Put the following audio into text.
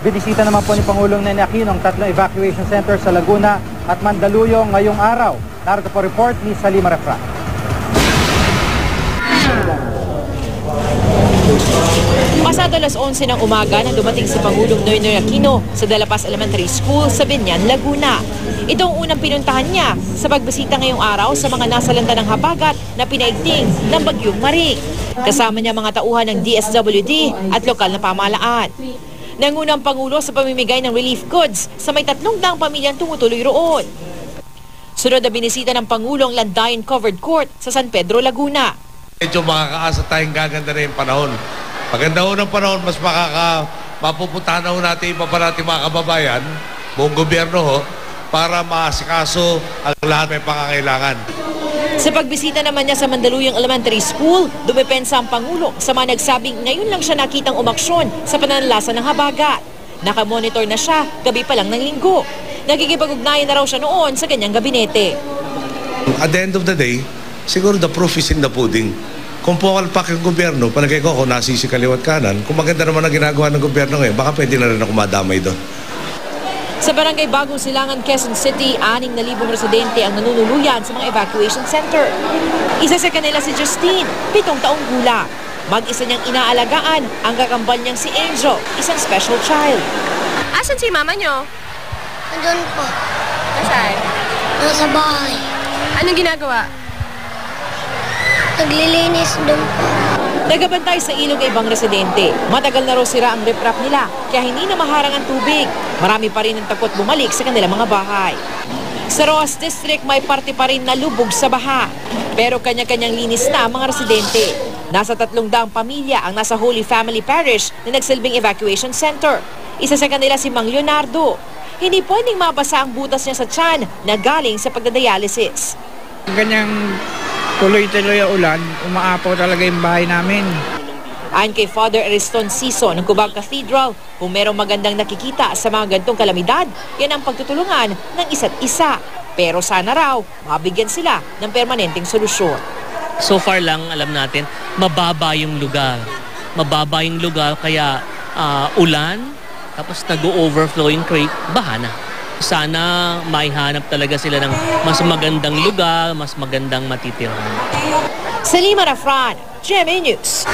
Binisita naman po ni Pangulong Nene Aquino ang tatlong evacuation center sa Laguna at Mandaluyong ngayong araw. Narito po report ni Salima Refran. Pasado alas 11 ng umaga nang dumating si Pangulong Nene Aquino sa De La Paz Elementary School sa Biñan, Laguna. Ito ang unang pinuntahan niya sa pagbisita ngayong araw sa mga nasalanta ng habagat na pinaigting ng Bagyong Maring. Kasama niya mga tauhan ng DSWD at lokal na pamahalaan. Nangunang Pangulo sa pamimigay ng relief goods sa may 300 pamilyang tumutuloy roon. Sunod na binisita ng Pangulo ang Landayan Covered Court sa San Pedro, Laguna. Medyo makakaasa tayong gaganda na yung panahon. Maganda ho ng panahon, mas mapupuntahan na ho natin iba pa natin mga kababayan, buong gobyerno ho, para maasikaso ang lahat may pangangailangan. Sa pagbisita naman niya sa Mandaluyong Elementary School, dumepensa ang Pangulo sa mga nagsabing ngayon lang siya nakitang umaksyon sa pananalasa ng habagat. Nakamonitor na siya gabi pa lang ng linggo. Nagkikipag-ugnayan na raw siya noon sa kanyang gabinete. At the end of the day, siguro the proof is in the pudding. Kung pumalpak yung gobyerno, palagay ko ako nasisi kaliwat kanan, kung maganda naman ang ginagawa ng gobyerno ngayon, baka pwede na rin ako madamay doon. Sa barangay Bagong Silangan, Quezon City, 6,000 residente ang nanunuluyan sa mga evacuation center. Isa sa kanila si Justine, 7 taong gulang. Mag-isa niyang inaalagaan ang kakambal niyang si Angel, isang special child. Asan si mama niyo? Nandun po. Nasaan? Nasa bahay. Anong ginagawa? Naglilinis doon po. Nagabantay sa ilog ay ibang residente. Matagal na raw sira ang riprap nila, kaya hindi na maharang ang tubig. Marami pa rin ang takot bumalik sa kanilang mga bahay. Sa Roas District, may parte pa rin na lubog sa baha. Pero kanya-kanyang linis na ang mga residente. Nasa 300 pamilya ang nasa Holy Family Parish na nagsilbing evacuation center. Isa sa kanila si Mang Leonardo. Hindi pwedeng mabasa ang butas niya sa tiyan na galing sa pagdadialysis. Ganyang tuloy-tuloy ang ulan, umaapaw talaga yung bahay namin. Ayon kay Father Ariston Siso ng Cubag Cathedral, kung merong magandang nakikita sa mga gantong kalamidad, yan ang pagtutulungan ng isa't isa. Pero sana raw, mabigyan sila ng permanenteng solusyon. So far lang, alam natin, mababa yung lugar. Mababa yung lugar, kaya ulan, tapos nag-overflow yung creek, baha na. Sana maihanap talaga sila ng mas magandang lugar, mas magandang matitirahan. Salima Refran, GMA News.